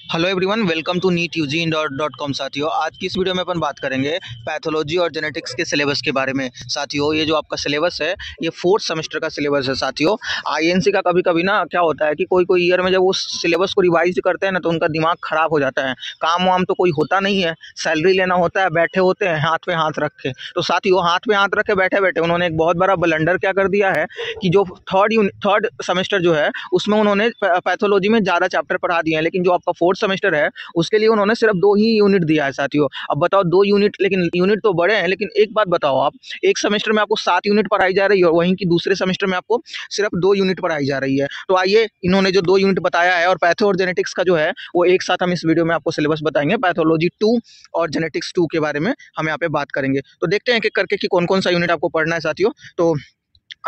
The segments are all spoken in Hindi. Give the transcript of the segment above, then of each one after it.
Hello everyone, welcome to NEET UG dot com. साथियों, आज की इस वीडियो में अपन बात करेंगे पैथोलॉजी और जेनेटिक्स के सिलेबस के बारे में। साथियों, ये जो आपका सिलेबस है ये फोर्थ सेमेस्टर का सिलेबस है। साथियों, आईएनसी का कभी कभी ना क्या होता है कि कोई कोई ईयर में जब वो सिलेबस को रिवाइज करते हैं ना तो उनका दिमाग खराब हो जाता है। काम वाम तो कोई होता नहीं है, सैलरी लेना होता है, बैठे होते हैं हाथ पे हाथ रख के। तो साथियों, हाथ पे हाथ रख के बैठे बैठे उन्होंने एक बहुत बड़ा ब्लंडर क्या कर दिया है कि जो थर्ड सेमेस्टर जो है उसमें उन्होंने पैथोलॉजी में ज़्यादा चैप्टर पढ़ा दिए हैं, लेकिन जो आपका फोर्थ सेमेस्टर है उसके लिए उन्होंने सिर्फ 2 ही यूनिट दिया है। साथियों, अब बताओ 2 यूनिट, लेकिन यूनिट तो बड़े हैं। लेकिन एक बात बताओ, आप एक सेमेस्टर में आपको 7 यूनिट पढ़ाई जा रही है और वहीं की दूसरे सेमेस्टर में आपको सिर्फ 2 यूनिट पढ़ाई जा रही है। तो आइए, इन्होंने जो 2 यूनिट बताया है और पैथो और जेनेटिक्स का जो है वो एक साथ हम इस वीडियो में आपको सिलेबस बताएंगे। पैथोलॉजी 2 और जेनेटिक्स 2 के बारे में हम यहाँ पे बात करेंगे। तो देखते हैं एक एक करके कि कौन कौन सा यूनिट आपको पढ़ना है। साथियों, तो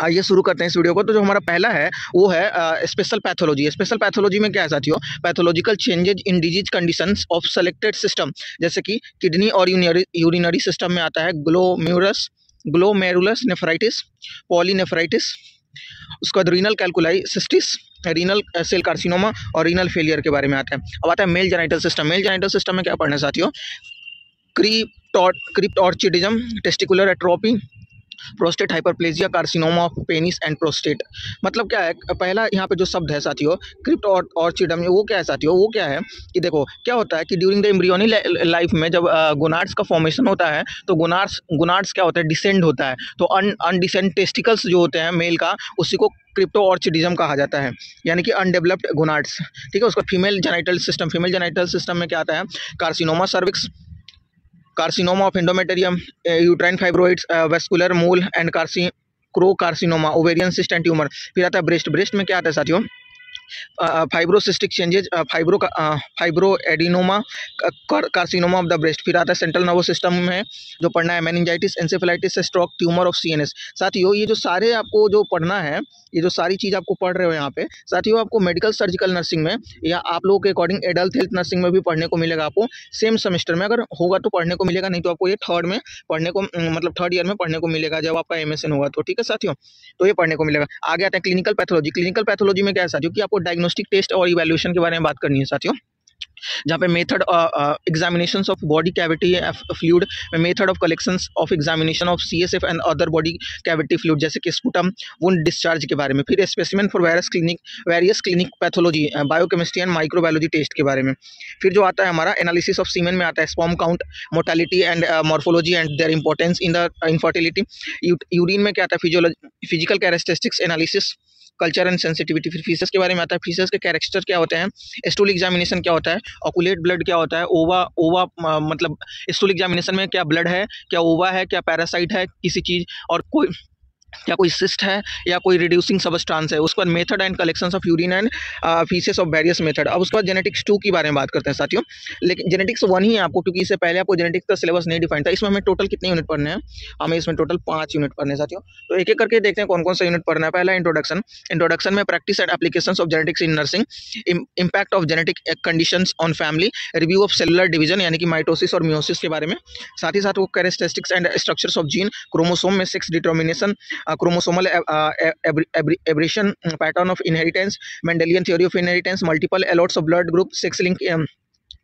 आइए शुरू करते हैं इस वीडियो को। तो जो हमारा पहला है वो है स्पेशल पैथोलॉजी। स्पेशल पैथोलॉजी में क्या है साथियों? Pathological changes in disease conditions of selected system, जैसे कि किडनी और यूरिनरी सिस्टम में आता है ग्लोमेरुलस नेफ्राइटिस, पॉलीनेफ्राइटिस, उसके बाद renal calculi cystitis, renal cell carcinoma और रीनल फेलियर के बारे में आता है। अब आता है male genital system. Male genital system में क्या पढ़ना है साथियों? Cryptorchidism, testicular atrophy, prostate hyperplasia, carcinoma of penis and prostate. मतलब क्या है, पहला यहाँ पे जो शब्द है साथियों क्रिप्ट और ऑर्चिडम, वो क्या है साथियों? वो क्या है कि देखो क्या होता है कि ड्यूरिंग द एम्ब्रियोनी लाइफ में जब गोनाड्स का फॉर्मेशन होता है तो गोनाड्स क्या होता है? डिसेंड होता है। तो अनडिसेंड टेस्टिकल्स जो होते हैं मेल का, उसी को क्रिप्टो ऑर्चिडिज्म कहा जाता है, यानी कि अनडेवलप्ड गोनाड्स। ठीक है। उसका फीमेल जेनिटल सिस्टम में क्या आता है? Carcinoma cervix, carcinoma of endometrium, uterine fibroids, vesicular mole and carcinoma, ovarian cyst and tumour. फिर आता है ब्रेस्ट में क्या आता है साथियों? Fibrocystic changes, fibroadenoma, carcinoma of the breast. फिर आता है सेंट्रल नर्वस सिस्टम में जो पढ़ना है meningitis, encephalitis, stroke, tumour of CNS. साथियों, ये जो सारे आपको जो पढ़ना है, ये जो सारी चीज़ आपको पढ़ रहे हो यहाँ पे साथियों, आपको मेडिकल सर्जिकल नर्सिंग में या आप लोगों के अकॉर्डिंग एडल्ट हेल्थ नर्सिंग में भी पढ़ने को मिलेगा। आपको सेम सेमेस्टर में अगर होगा तो पढ़ने को मिलेगा, नहीं तो आपको ये थर्ड में पढ़ने को मतलब थर्ड ईयर में पढ़ने को मिलेगा जब आपका एमएसएन होगा तो। ठीक है साथियों, तो ये पढ़ने को मिलेगा। आगे आते हैं क्लिनिकल पैथोलॉजी। क्लिनिकल पैथोलॉजी में क्या है साथियों कि आपको डायग्नोस्टिक टेस्ट और इवैल्यूएशन के बारे में बात करनी है साथियों, जहाँ पे method examinations of body cavity fluid, method of collections of examination of CSF and other body cavity fluid, जैसे कि स्पुटम, वुंड डिस्चार्ज के बारे में। फिर specimen for various clinic pathology, biochemistry and microbiology test के बारे में। फिर जो आता है हमारा एनालिसिस ऑफ सीमेन में आता है sperm count, mortality and morphology and their importance in the infertility. Urine में क्या आता है? Physical characteristics analysis, culture and sensitivity. फिर फीसेस के बारे में आता है, फीसेस के कैरेक्टर क्या होते हैं, स्टूल एग्जामिनेशन क्या होता है, ऑकुलेट ब्लड क्या होता है, ओवा मतलब स्टूल एग्जामिनेशन में क्या ब्लड है, क्या ओवा है, क्या पैरासाइट है किसी चीज़, और क्या कोई सिस्ट है या कोई रिड्यूसिंग सबस्टांस है। उसके बाद method and collections of urine and faeces of various method. अब उसके बाद जेनेटिक्स 2 के बारे में बात करते हैं साथियों। लेकिन जेनेटिक्स 1 ही है आपको, क्योंकि इससे पहले आपको जेनेटिक्स का सिलेबस नहीं डिफाइन था। इसमें हमें टोटल कितने यूनिट पढ़ने हैं? हमें इसमें टोटल 5 यूनिट पढ़ने हैं साथियों। तो एक एक करके देखते हैं कौन कौन सा यूनिट पढ़ना है। पहला इंट्रोडक्शन में practice and applications of genetics in nursing, impact of genetic conditions on family, review of cellular division यानी कि माइटोसिस और मियोसिस के बारे में। साथ ही साथ वो characteristics and structures of gene, chromosome में sex determination, chromosomal aberration, pattern of inheritance, Mendelian theory of inheritance, multiple allots of blood group, sex link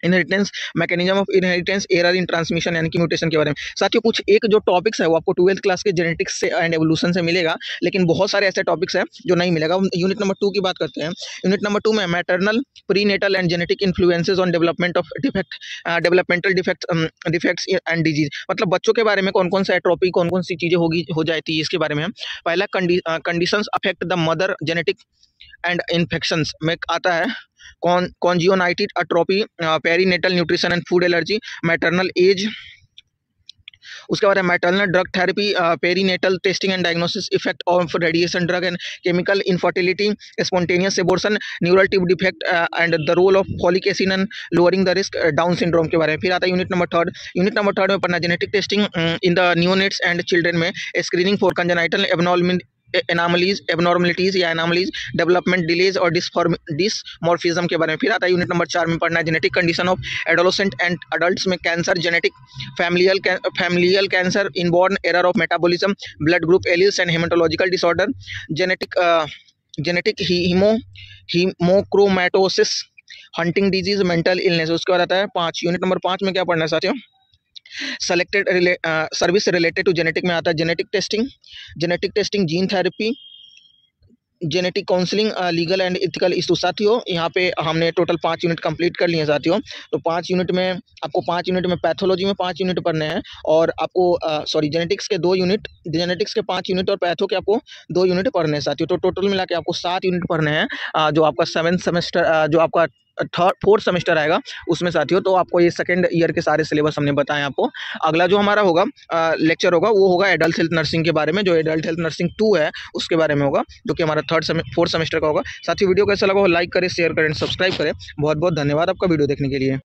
inheritance, mechanism of inheritance, error in transmission यानी कि म्यूटेशन के बारे में। साथियों, कुछ एक जो टॉपिक्स है वो आपको 12th क्लास के जेनेटिक्स से एंड एवोल्यूशन से मिलेगा, लेकिन बहुत सारे ऐसे टॉपिक्स हैं जो नहीं मिलेगा। यूनिट नंबर 2 की बात करते हैं। यूनिट नंबर 2 में maternal, prenatal and genetic influences on development of developmental defects and disease. मतलब बच्चों के बारे में कौन कौन सा एट्रोपी, कौन कौन सी चीज़ें हो जाती है, इसके बारे में। पहला conditions affect the mother genetic and infections में आता है कॉन्जियोनाइटिस atrophy, perinatal nutrition and food allergy, maternal age. उसके बाद है maternal drug therapy, perinatal testing and diagnosis, effect of radiation drug and chemical infertility, spontaneous abortion, neural tube defect and the role of folic acid in lowering the risk, Down syndrome के बारे में। फिर आता है यूनिट नंबर थर्ड में पढ़ना genetic testing in the neonates and children में, स्क्रीनिंग फॉर कंजेनाइटल एबनॉर्मलिटीज या एनामलीज, डेवलपमेंट डिलेज और डिसमॉर्फिज्म के बारे में। फिर आता है यूनिट नंबर 4 में पढ़ना है genetic condition of adolescent and adults में, cancer, genetic familial cancer, inborn error of metabolism, blood group alleles and haematological disorder, genetic haemochromatosis, hunting disease, mental illness. उसके बाद आता है 5, यूनिट नंबर 5 में क्या पढ़ना है साथियों? Selected service related to genetic में आता है genetic testing, gene therapy, genetic counselling, legal and ethical issue. साथियों यहाँ पे हमने टोटल 5 यूनिट कंप्लीट कर लिए हैं साथियों। तो 5 यूनिट में आपको 5 यूनिट में पैथोलॉजी में 5 यूनिट पढ़ने हैं, और आपको जेनेटिक्स के 2 यूनिट, जेनेटिक्स के 5 यूनिट और पैथो के आपको 2 यूनिट पढ़ने हैं साथियों। तो टोटल मिला के आपको 7 यूनिट पढ़ने हैं, जो आपका 7th सेमेस्टर, जो आपका 4th सेमेस्टर आएगा उसमें साथियों। तो आपको ये सेकेंड ईयर के सारे सिलेबस हमने बताए आपको। अगला जो हमारा होगा लेक्चर होगा वो होगा एडल्ट हेल्थ नर्सिंग के बारे में, जो एडल्ट हेल्थ नर्सिंग 2 है उसके बारे में होगा, जो कि हमारा 4th सेमेस्टर का होगा। साथियों वीडियो कैसा लगा हो लाइक करें, शेयर करें, सब्सक्राइब करें। बहुत बहुत धन्यवाद आपका वीडियो देखने के लिए।